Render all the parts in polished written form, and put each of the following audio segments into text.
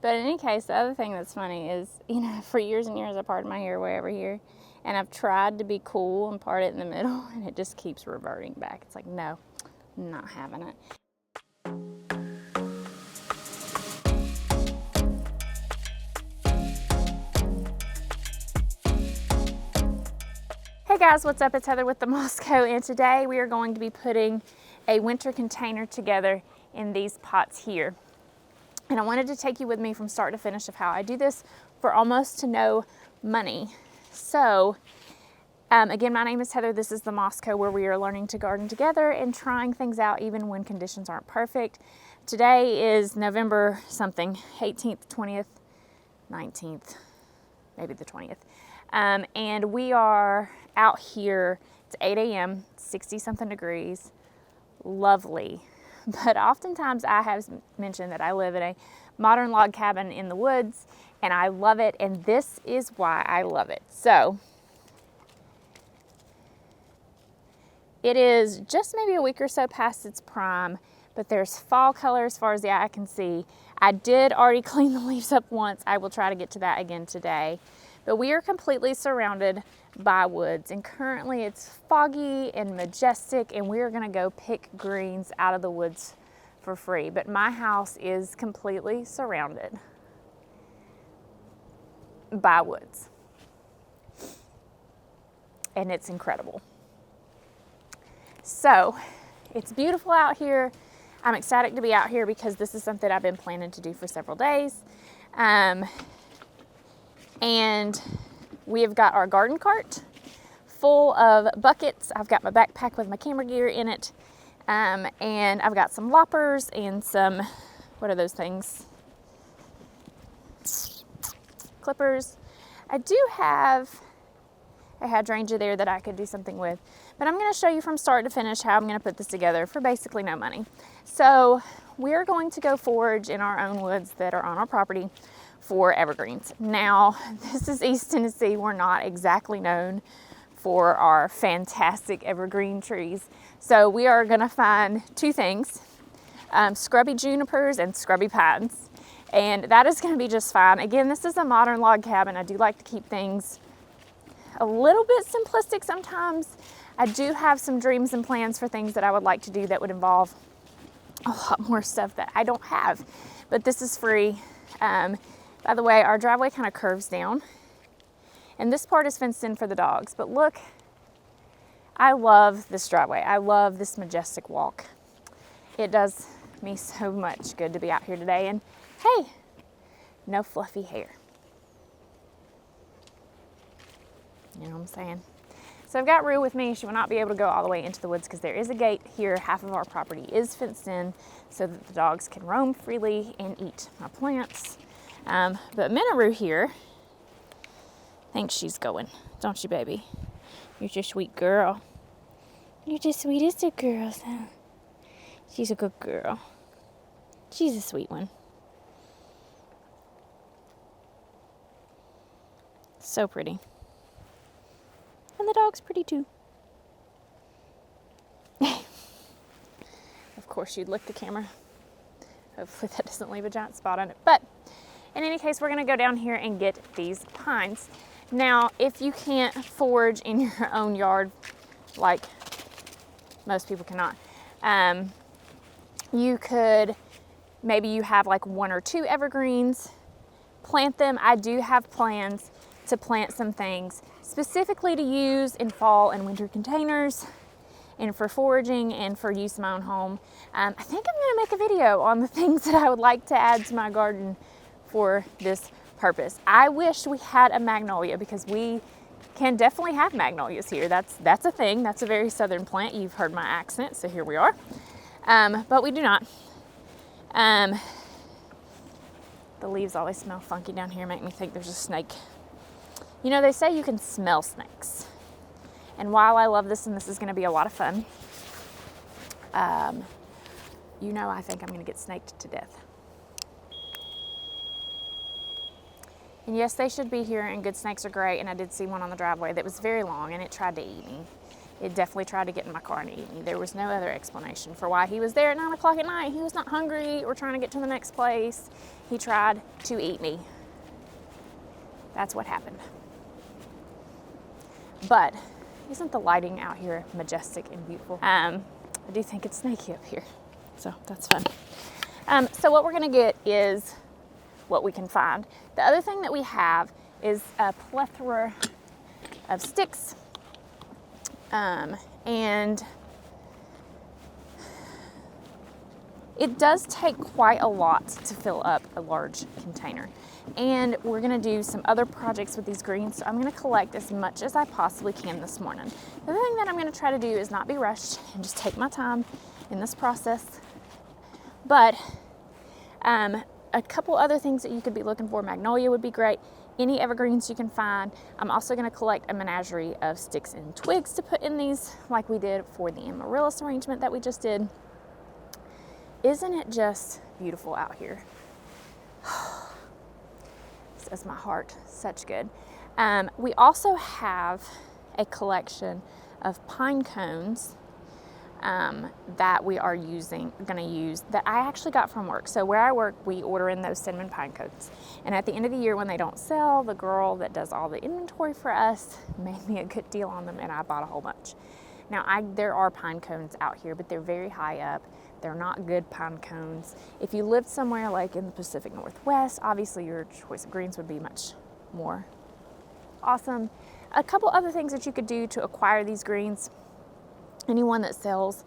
But in any case, the other thing that's funny is, you know, for years and years I parted my hair way over here, and I've tried to be cool and part it in the middle, and it just keeps reverting back. It's like, no, I'm not having it. Hey guys, what's up? It's Heather with the Moscow, and today we are going to be putting a winter container together in these pots here. And I wanted to take you with me from start to finish of how I do this for almost to no money. So, again, my name is Heather. This is the Moscow, where we are learning to garden together and trying things out even when conditions aren't perfect. Today is November something, 18th, 20th, 19th, maybe the 20th. And we are out here. It's 8 a.m., 60 something degrees, lovely. But oftentimes I have mentioned that I live in a modern log cabin in the woods, and I love it, and this is why I love it. So it is just maybe a week or so past its prime, but there's fall color as far as the eye can see. I did already clean the leaves up once. I will try to get to that again today. But we are completely surrounded by woods, and currently it's foggy and majestic, and we are gonna go pick greens out of the woods for free. But my house is completely surrounded by woods, and it's incredible. So it's beautiful out here. I'm ecstatic to be out here because this is something I've been planning to do for several days. And we have got our garden cart full of buckets. I've got my backpack with my camera gear in it. And I've got some loppers and some, what are those things? Clippers. I do have a hydrangea there that I could do something with, but I'm going to show you from start to finish how I'm going to put this together for basically no money. So we're going to go forage in our own woods that are on our property for evergreens. Now, this is East Tennessee. We're not exactly known for our fantastic evergreen trees. So we are gonna find two things, scrubby junipers and scrubby pines. And that is gonna be just fine. Again, this is a modern log cabin. I do like to keep things a little bit simplistic sometimes. I do have some dreams and plans for things that I would like to do that would involve a lot more stuff that I don't have, but this is free. By the way, our driveway kind of curves down, and this part is fenced in for the dogs. But look, I love this driveway. I love this majestic walk. It does me so much good to be out here today. And hey, no fluffy hair. You know what I'm saying? So I've got Rue with me. She will not be able to go all the way into the woods because there is a gate here. Half of our property is fenced in so that the dogs can roam freely and eat my plants. But Minaroo here thinks she's going, don't you, baby? You're just a sweet girl. You're just sweetest of girls, huh? She's a good girl. She's a sweet one. So pretty. And the dog's pretty too. Of course, you'd lick the camera. Hopefully that doesn't leave a giant spot on it. But in any case, we're gonna go down here and get these pines. Now, if you can't forage in your own yard, like most people cannot, you could, maybe you have like one or two evergreens, plant them. I do have plans to plant some things specifically to use in fall and winter containers and for foraging and for use in my own home. I think I'm gonna make a video on the things that I would like to add to my garden for this purpose. I wish we had a magnolia because we can definitely have magnolias here. That's a thing. That's a very southern plant. You've heard my accent, so here we are. But we do not. The leaves always smell funky down here, make me think there's a snake. You know, they say you can smell snakes. And while I love this and this is gonna be a lot of fun, you know, I think I'm gonna get snaked to death. And yes, they should be here, and good snakes are great, and I did see one on the driveway that was very long, and it tried to eat me. it definitely tried to get in my car and eat me. There was no other explanation for why he was there at 9 o'clock at night. He was not hungry or trying to get to the next place. He tried to eat me. That's what happened. But isn't the lighting out here majestic and beautiful? I do think it's snaky up here, so that's fun. So what we're gonna get is what we can find. The other thing that we have is a plethora of sticks, and it does take quite a lot to fill up a large container. And we're gonna do some other projects with these greens, so I'm gonna collect as much as I possibly can this morning. The other thing that I'm gonna try to do is not be rushed and just take my time in this process. But a couple other things that you could be looking for, magnolia would be great. Any evergreens you can find. I'm also gonna collect a menagerie of sticks and twigs to put in these, like we did for the amaryllis arrangement that we just did. Isn't it just beautiful out here? Says my heart, such good. We also have a collection of pine cones that we are gonna use, that I actually got from work. So where I work, we order in those cinnamon pine cones. And at the end of the year when they don't sell, the girl that does all the inventory for us made me a good deal on them, and I bought a whole bunch. Now there are pine cones out here, but they're very high up. They're not good pine cones. If you lived somewhere like in the Pacific Northwest, obviously your choice of greens would be much more awesome. A couple other things that you could do to acquire these greens: anyone that sells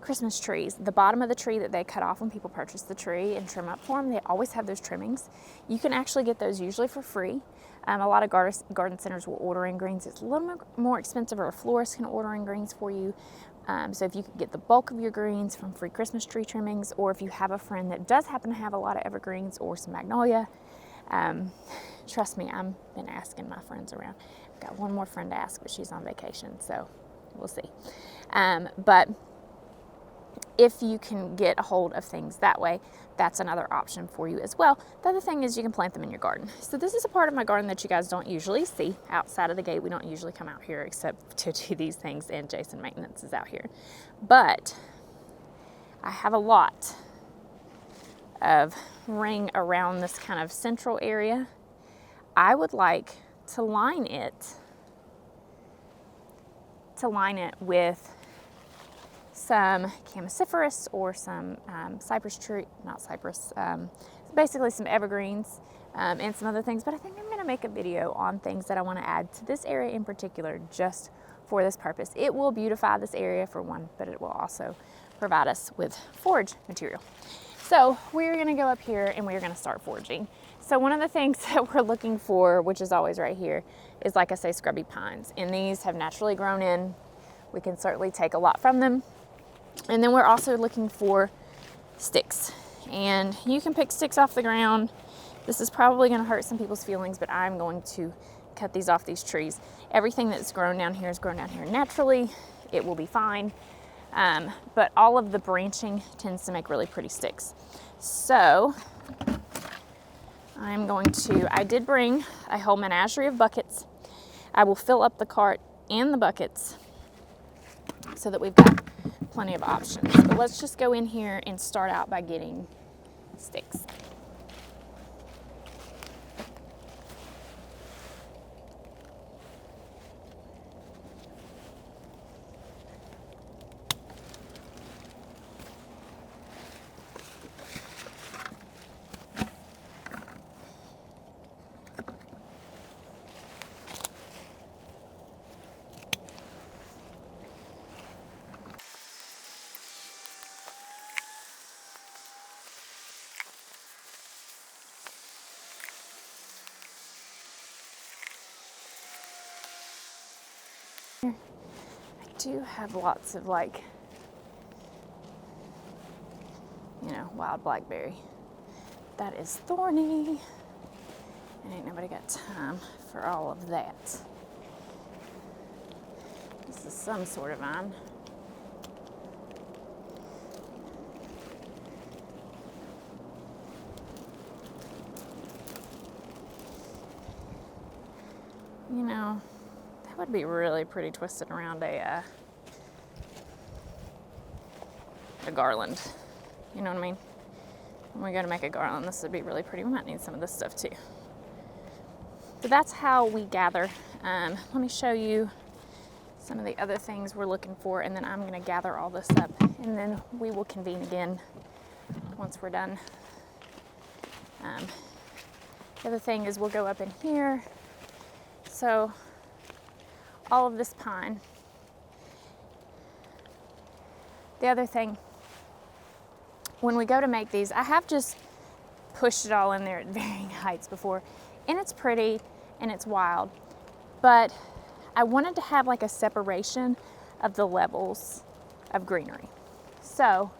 Christmas trees, the bottom of the tree that they cut off when people purchase the tree and trim up for them, they always have those trimmings. You can actually get those usually for free. A lot of garden centers will order in greens. It's a little more expensive, or a florist can order in greens for you. So if you could get the bulk of your greens from free Christmas tree trimmings, or if you have a friend that does happen to have a lot of evergreens or some magnolia, trust me, I've been asking my friends around. I've got one more friend to ask, but she's on vacation, so we'll see. But if you can get a hold of things that way, that's another option for you as well. The other thing is you can plant them in your garden. So this is a part of my garden that you guys don't usually see outside of the gate. We don't usually come out here except to do these things, and Jason Maintenance is out here. But I have a lot of ring around this kind of central area. I would like to line it with some Chamaecyparis or some cypress tree, not cypress, basically some evergreens and some other things. But I think I'm gonna make a video on things that I wanna add to this area in particular just for this purpose. It will beautify this area for one, but it will also provide us with forage material. So we're gonna go up here and we're gonna start foraging. So one of the things that we're looking for, which is always right here, is, like I say, scrubby pines. And these have naturally grown in. We can certainly take a lot from them. And then we're also looking for sticks. And you can pick sticks off the ground. This is probably gonna hurt some people's feelings, but I'm going to cut these off these trees. Everything that's grown down here is grown down here naturally. It will be fine. But all of the branching tends to make really pretty sticks. So I did bring a whole menagerie of buckets. I will fill up the cart and the buckets so that we've got plenty of options. But let's just go in here and start out by getting sticks. I do have lots of, like, wild blackberry. That is thorny, and ain't nobody got time for all of that. This is some sort of vine. That would be really pretty twisted around a garland. You know what I mean? When we go to make a garland, this would be really pretty. We might need some of this stuff too. So that's how we gather. Let me show you some of the other things we're looking for, and then I'm going to gather all this up, and then we will convene again once we're done. The other thing is we'll go up in here. So all of this pine. The other thing, when we go to make these, I have just pushed it all in there at varying heights before, and it's pretty and it's wild, but I wanted to have like a separation of the levels of greenery. So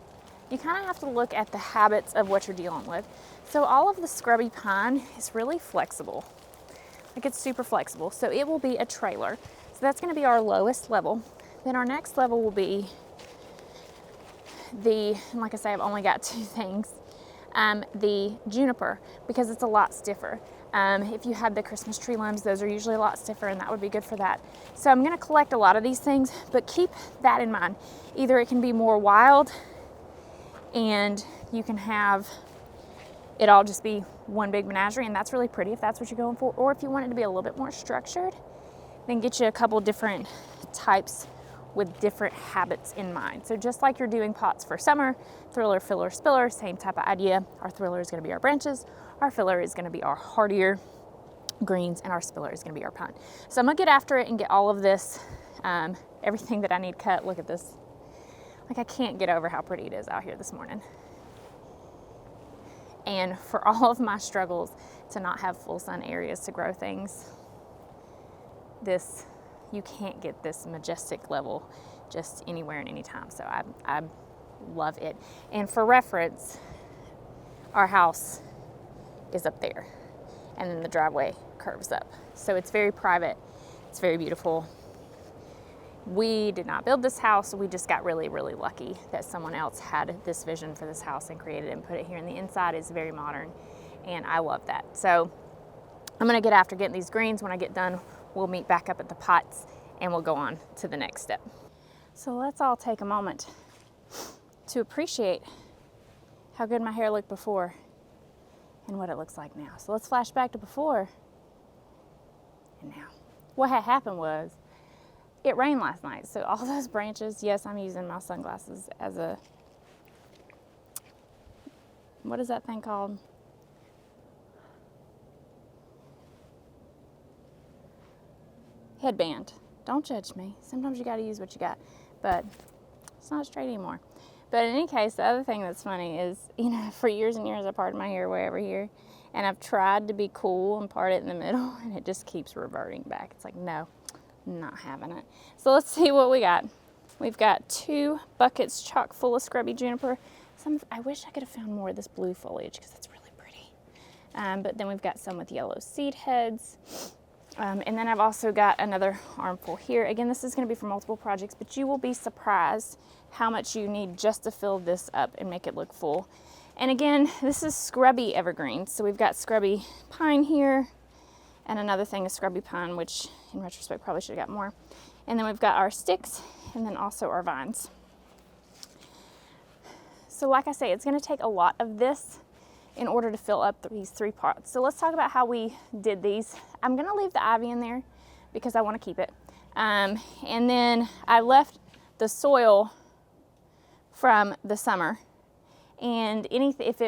you kind of have to look at the habits of what you're dealing with. So all of the scrubby pine is really flexible. Like, it's super flexible. So it will be a trailer. So that's going to be our lowest level. Then our next level will be and like I say, I've only got 2 things, the juniper, because it's a lot stiffer. If you had the Christmas tree limbs, those are usually a lot stiffer, and that would be good for that. So I'm going to collect a lot of these things, but keep that in mind. Either it can be more wild and you can have it all just be one big menagerie, and that's really pretty if that's what you're going for. Or if you want it to be a little bit more structured, then get you a couple different types with different habits in mind. So just like you're doing pots for summer, thriller, filler, spiller, same type of idea. Our thriller is going to be our branches, our filler is going to be our hardier greens, and our spiller is going to be our pine. So I'm going to get after it and get all of this, everything that I need cut. Look at this. Like, I can't get over how pretty it is out here this morning. And for all of my struggles to not have full sun areas to grow things, you can't get this majestic level just anywhere and anytime. So I love it. And for reference, our house is up there, and then the driveway curves up. So it's very private. It's very beautiful. We did not build this house. We just got really, really lucky that someone else had this vision for this house and created it and put it here. And the inside is very modern, and I love that. So I'm gonna get after getting these greens. When I get done, we'll meet back up at the pots and we'll go on to the next step. So let's all take a moment to appreciate how good my hair looked before and what it looks like now. So let's flash back to before and now. What had happened was, it rained last night, so all those branches, yes, I'm using my sunglasses as a, what is that thing called? Headband. Don't judge me. Sometimes you gotta use what you got, but it's not straight anymore. But in any case, the other thing that's funny is, you know, for years and years I parted my hair way over here, and I've tried to be cool and part it in the middle, and it just keeps reverting back. It's like, no, I'm not having it. So let's see what we got. We've got 2 buckets chock full of scrubby juniper. I wish I could have found more of this blue foliage because it's really pretty. But then we've got some with yellow seed heads. And then I've also got another armful here. Again, this is going to be for multiple projects, but you will be surprised how much you need just to fill this up and make it look full. And again, this is scrubby evergreen. So we've got scrubby pine here, and another thing is scrubby pine, which in retrospect probably should have got more. And then we've got our sticks, and then also our vines. So like I say, it's going to take a lot of this in order to fill up these 3 pots. So let's talk about how we did these. I'm going to leave the ivy in there because I want to keep it. And then I left the soil from the summer. And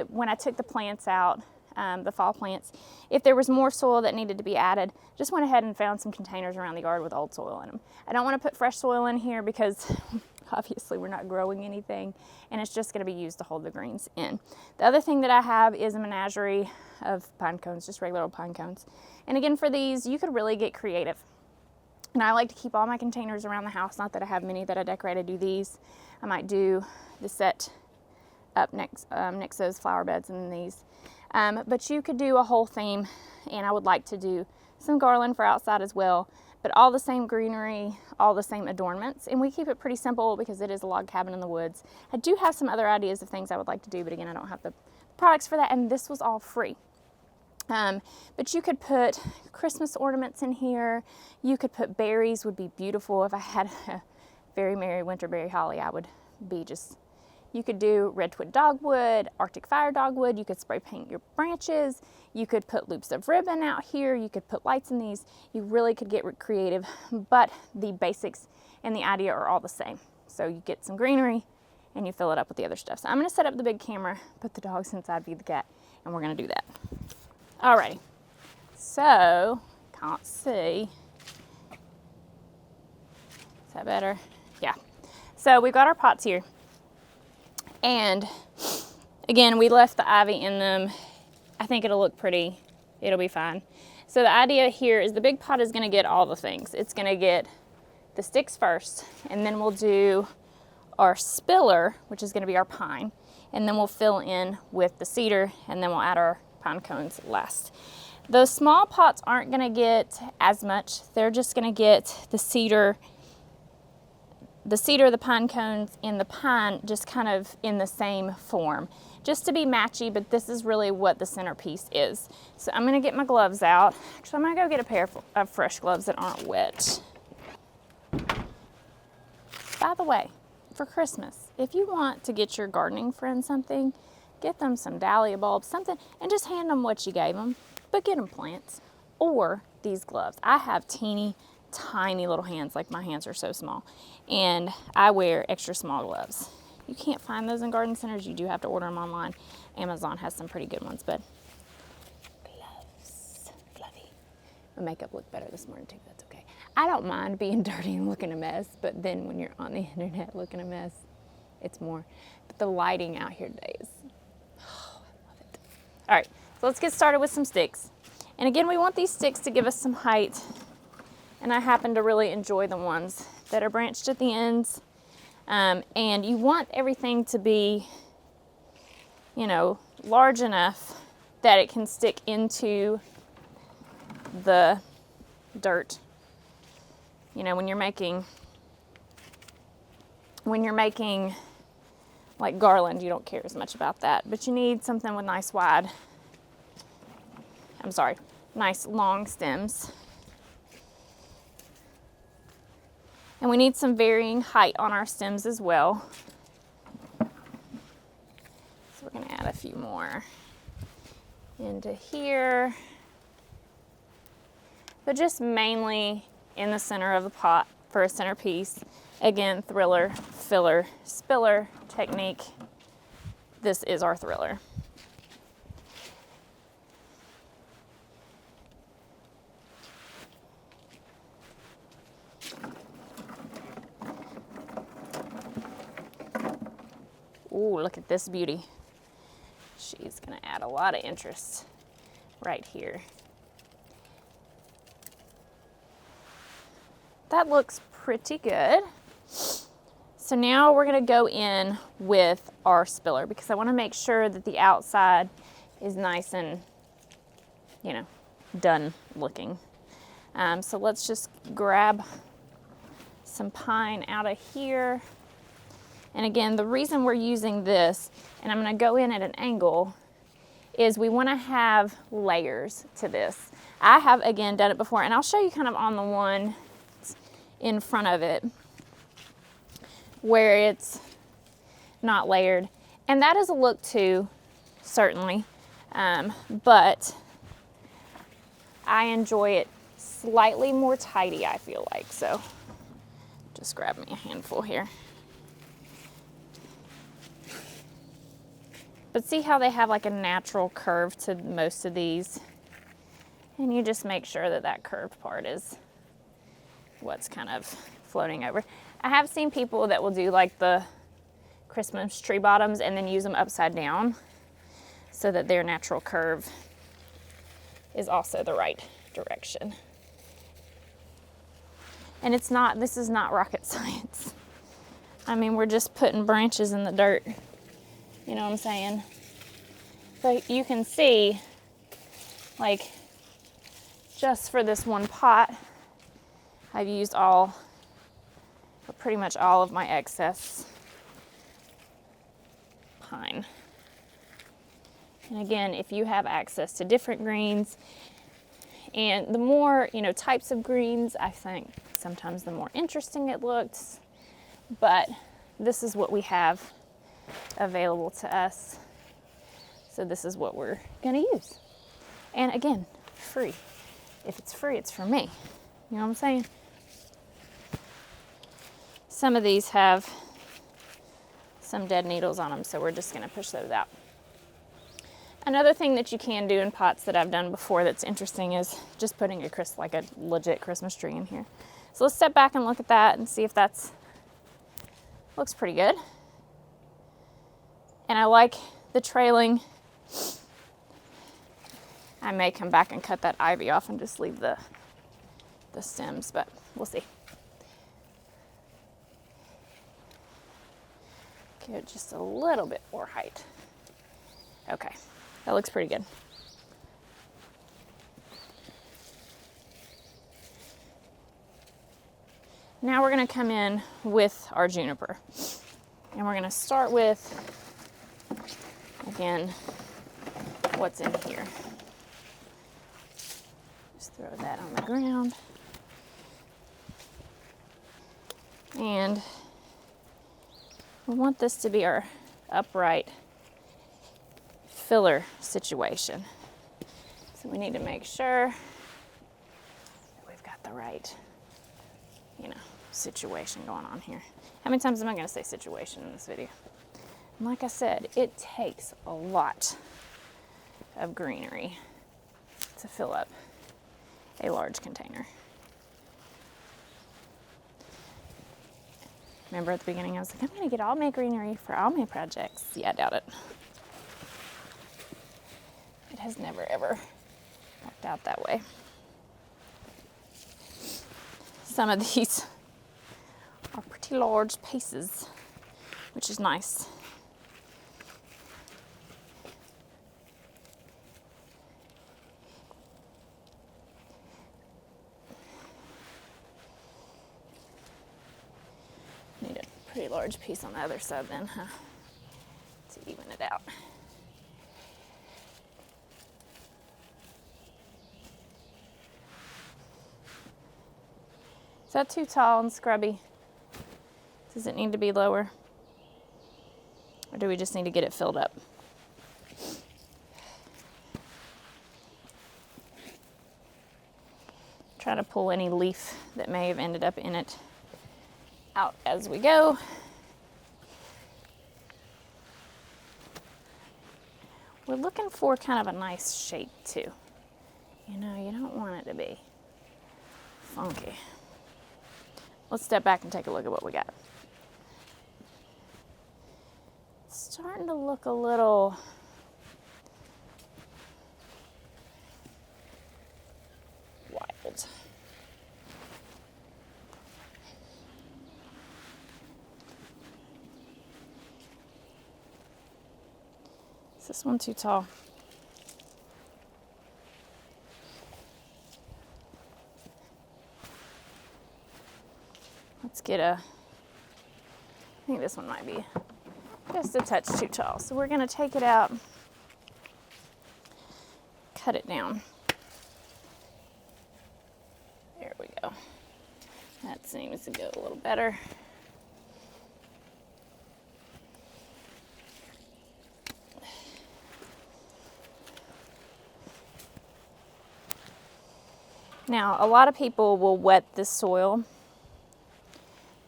when I took the plants out, the fall plants, if there was more soil that needed to be added, just went ahead and found some containers around the yard with old soil in them. I don't want to put fresh soil in here because obviously we're not growing anything, and it's just going to be used to hold the greens in. The other thing that I have is a menagerie of pine cones, just regular old pine cones. And again, for these, you could really get creative. And I like to keep all my containers around the house, not that I have many that I decorate. I do these. I might do the set up next to those flower beds and these. But you could do a whole theme, and I would like to do some garland for outside as well, but all the same greenery, all the same adornments, and we keep it pretty simple because it is a log cabin in the woods. I do have some other ideas of things I would like to do, but again, I don't have the products for that, and this was all free. But you could put Christmas ornaments in here. You could put berries, would be beautiful. If I had a very merry winterberry holly, I would be just, you could do red twig dogwood, Arctic fire dogwood. You could spray paint your branches. You could put loops of ribbon out here. You could put lights in these. You really could get creative, but the basics and the idea are all the same. So you get some greenery and you fill it up with the other stuff. So I'm gonna set up the big camera, put the dogs inside, feed the cat, and we're gonna do that. Alrighty, so, can't see. Is that better? Yeah. So we've got our pots here. And again, we left the ivy in them. I think it'll look pretty. It'll be fine. So the idea here is the big pot is gonna get all the things. It's gonna get the sticks first, and then we'll do our spiller, which is gonna be our pine, and then we'll fill in with the cedar, and then we'll add our pine cones last. Those small pots aren't gonna get as much. They're just gonna get the cedar, the pine cones, and the pine just kind of in the same form, just to be matchy, but this is really what the centerpiece is. So I'm gonna get my gloves out. Actually, I'm gonna go get a pair of fresh gloves that aren't wet. By the way, for Christmas, if you want to get your gardening friend something, get them some dahlia bulbs, something, and just hand them what you gave them, but get them plants. Or these gloves. I have teeny, tiny little hands, like my hands are so small, and I wear extra small gloves. You can't find those in garden centers. You do have to order them online. Amazon has some pretty good ones, but gloves, fluffy. My makeup looked better this morning too, that's okay. I don't mind being dirty and looking a mess, but then when you're on the internet looking a mess, it's more. But the lighting out here today is, oh, I love it. All right, so let's get started with some sticks. And again, we want these sticks to give us some height, and I happen to really enjoy the ones that are branched at the ends. And you want everything to be, you know, large enough that it can stick into the dirt. You know, when you're making like garland, you don't care as much about that, but you need something with nice long stems. And we need some varying height on our stems as well. So we're gonna add a few more into here, but just mainly in the center of the pot for a centerpiece. Again, thriller, filler, spiller technique. This is our thriller. Ooh, look at this beauty. She's gonna add a lot of interest right here. That looks pretty good. So now we're gonna go in with our spiller because I wanna make sure that the outside is nice and, you know, done looking. So let's just grab some pine out of here. And again, the reason we're using this, and I'm gonna go in at an angle, is we wanna have layers to this. I have, again, done it before, and I'll show you kind of on the one in front of it where it's not layered. And that is a look too, certainly, but I enjoy it slightly more tidy, I feel like. So just grab me a handful here. But see how they have like a natural curve to most of these? And you just make sure that that curved part is what's kind of floating over. I have seen people that will do like the Christmas tree bottoms and then use them upside down so that their natural curve is also the right direction. And it's not, this is not rocket science. I mean, we're just putting branches in the dirt. You know what I'm saying? But you can see, like, just for this one pot, I've used pretty much all of my excess pine. And again, if you have access to different greens, and the more, types of greens, I think sometimes the more interesting it looks, but this is what we have available to us. So this is what we're gonna use. And again, free. If it's free, it's for me. You know what I'm saying? Some of these have some dead needles on them, so we're just gonna push those out. Another thing that you can do in pots that I've done before that's interesting is just putting like a legit Christmas tree in here. So let's step back and look at that and see if that's, looks pretty good. And I like the trailing. I may come back and cut that ivy off and just leave the stems, but we'll see. Give it just a little bit more height. Okay. That looks pretty good. Now we're gonna come in with our juniper. And we're gonna start with, again, what's in here. Just throw that on the ground. And we want this to be our upright filler situation. So we need to make sure that we've got the right, situation going on here. How many times am I going to say situation in this video? And like I said, it takes a lot of greenery to fill up a large container. Remember at the beginning I was like, I'm going to get all my greenery for all my projects. Yeah, I doubt it. It has never ever worked out that way. Some of these are pretty large pieces, which is nice. Need a pretty large piece on the other side then, huh? To even it out. Is that too tall and scrubby? Does it need to be lower? Or do we just need to get it filled up? Try to pull any leaf that may have ended up in it out as we go. We're looking for kind of a nice shape too. You don't want it to be funky. Let's step back and take a look at what we got. It's starting to look a little wild. Is this one too tall? Let's get I think this one might be just a touch too tall. So we're gonna take it out, cut it down. There we go. That seems to go a little better. Now, a lot of people will wet the soil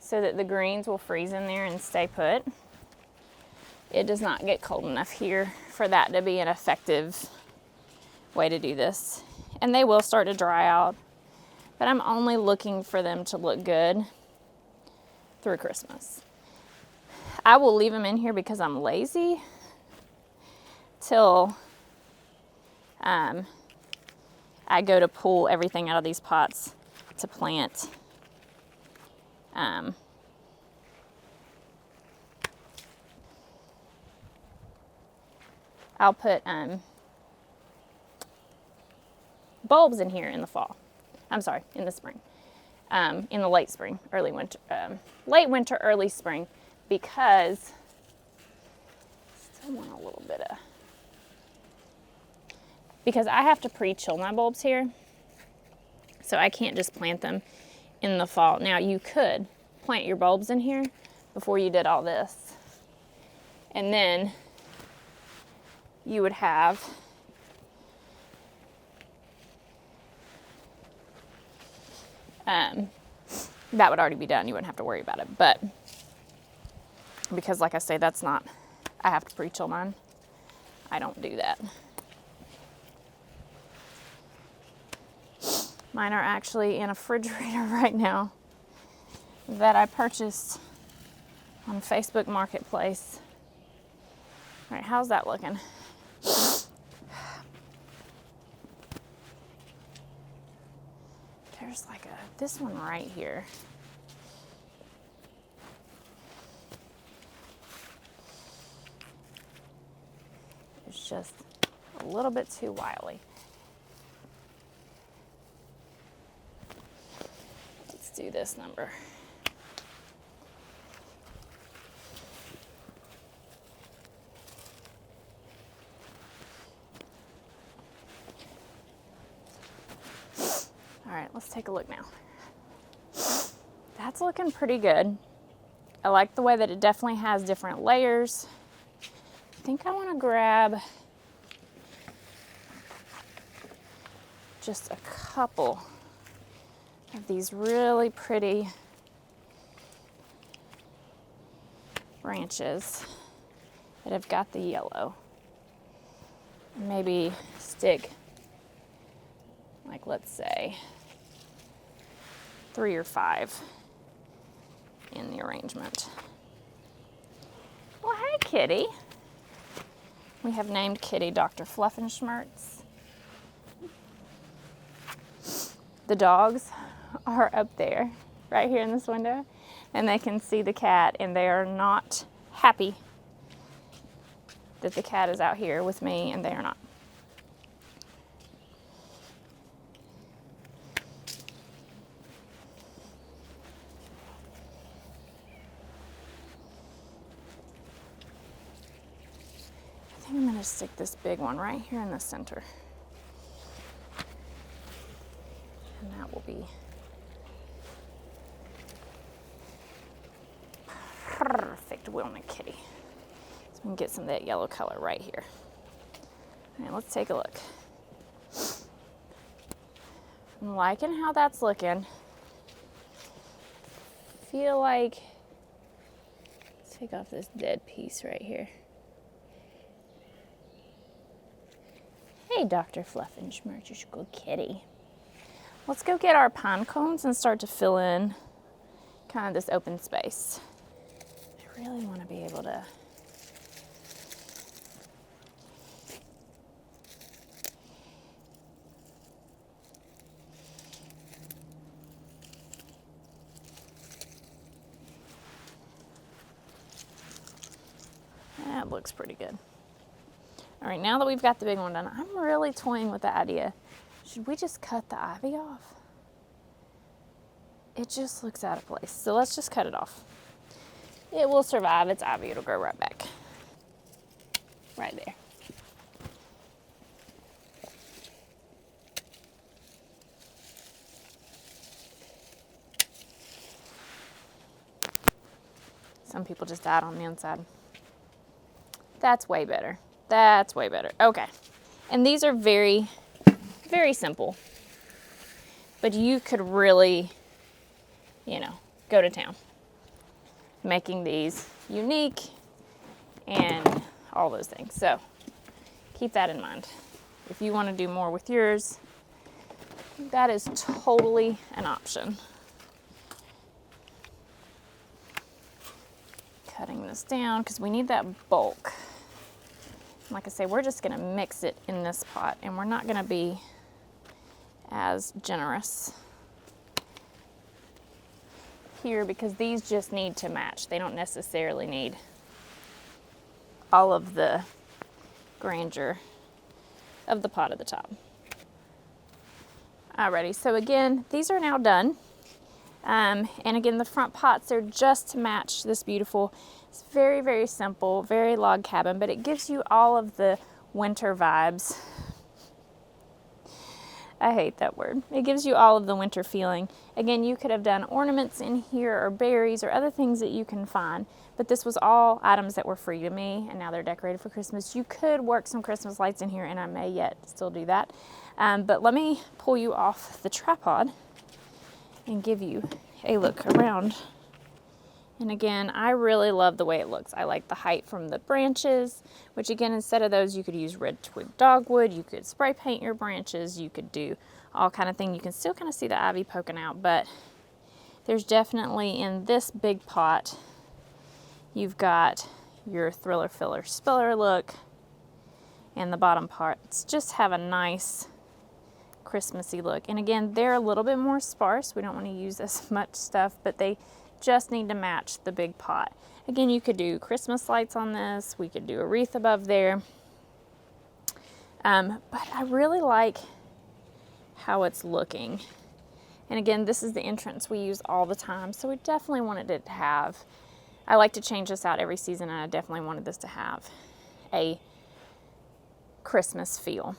so that the greens will freeze in there and stay put. It does not get cold enough here for that to be an effective way to do this. And they will start to dry out, but I'm only looking for them to look good through Christmas. I will leave them in here because I'm lazy till I go to pull everything out of these pots to plant. I'll put bulbs in here in the fall. I'm sorry, in the spring. In the late spring, early winter, late winter, early spring, because I still want a little bit of because I have to pre-chill my bulbs here. So I can't just plant them in the fall. Now you could plant your bulbs in here before you did all this. And then you would have that would already be done. You wouldn't have to worry about it. But because like I say, that's not, I have to pre-chill mine. I don't do that. Mine are actually in a refrigerator right now that I purchased on Facebook Marketplace. All right, how's that looking? There's like this one right here. It's just a little bit too wily. Let's do this number. All right, let's take a look now. That's looking pretty good. I like the way that it definitely has different layers. I think I want to grab just a couple of these really pretty branches that have got the yellow. Maybe stick, like, let's say 3 or 5 in the arrangement. Well, hey, Kitty. We have named Kitty Dr. Fluffenschmertz. The dogs are up there, right here in this window, and they can see the cat, and they are not happy that the cat is out here with me, and they are not. I think I'm going to stick this big one right here in the center. And that will be perfect. We'll want a kitty. So we can get some of that yellow color right here. All right, let's take a look. I'm liking how that's looking. Feel like, let's take off this dead piece right here. Hey, Dr. Fluffenschmertz, you're a good kitty. Let's go get our pine cones and start to fill in kind of this open space. I really want to be able to that looks pretty good. All right, now that we've got the big one done, I'm really toying with the idea. Should we just cut the ivy off? It just looks out of place. So let's just cut it off. It will survive. It's ivy. It'll grow right back. Right there. Some people just died on the inside. That's way better. That's way better. Okay. And these are very, very simple. But you could really, you know, go to town making these unique and all those things. So keep that in mind. If you want to do more with yours, that is totally an option. Cutting this down because we need that bulk. Like I say, we're just going to mix it in this pot, and we're not going to be as generous here because these just need to match. They don't necessarily need all of the grandeur of the pot at the top. Alrighty, so again, these are now done. And again, the front pots are just to match this beautiful. It's very, very simple, very log cabin, but it gives you all of the winter vibes I hate that word. It gives you all of the winter feeling. Again, you could have done ornaments in here or berries or other things that you can find, but this was all items that were free to me, and now they're decorated for Christmas. You could work some Christmas lights in here, and I may yet still do that. But let me pull you off the tripod and give you a look around. And again, I really love the way it looks. I like the height from the branches, which again, instead of those, you could use red twig dogwood. You could spray paint your branches. You could do all kind of thing. You can still kind of see the ivy poking out, but there's definitely in this big pot, you've got your thriller filler spiller look, and the bottom parts just have a nice Christmassy look. And again, they're a little bit more sparse. We don't want to use as much stuff, but they just need to match the big pot. Again, you could do Christmas lights on this. We could do a wreath above there. But I really like how it's looking. And again, this is the entrance we use all the time, so we definitely wanted it to have, I like to change this out every season, and I definitely wanted this to have a Christmas feel.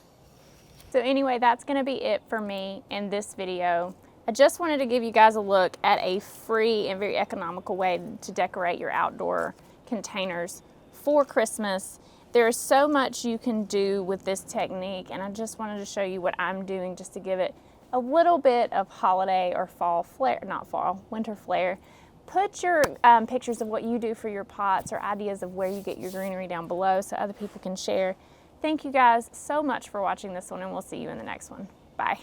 So anyway, that's gonna be it for me in this video. I just wanted to give you guys a look at a free and very economical way to decorate your outdoor containers for Christmas. There is so much you can do with this technique, and I just wanted to show you what I'm doing just to give it a little bit of holiday or fall flair, not fall, winter flair. Put your pictures of what you do for your pots or ideas of where you get your greenery down below so other people can share. Thank you guys so much for watching this one, and we'll see you in the next one. Bye.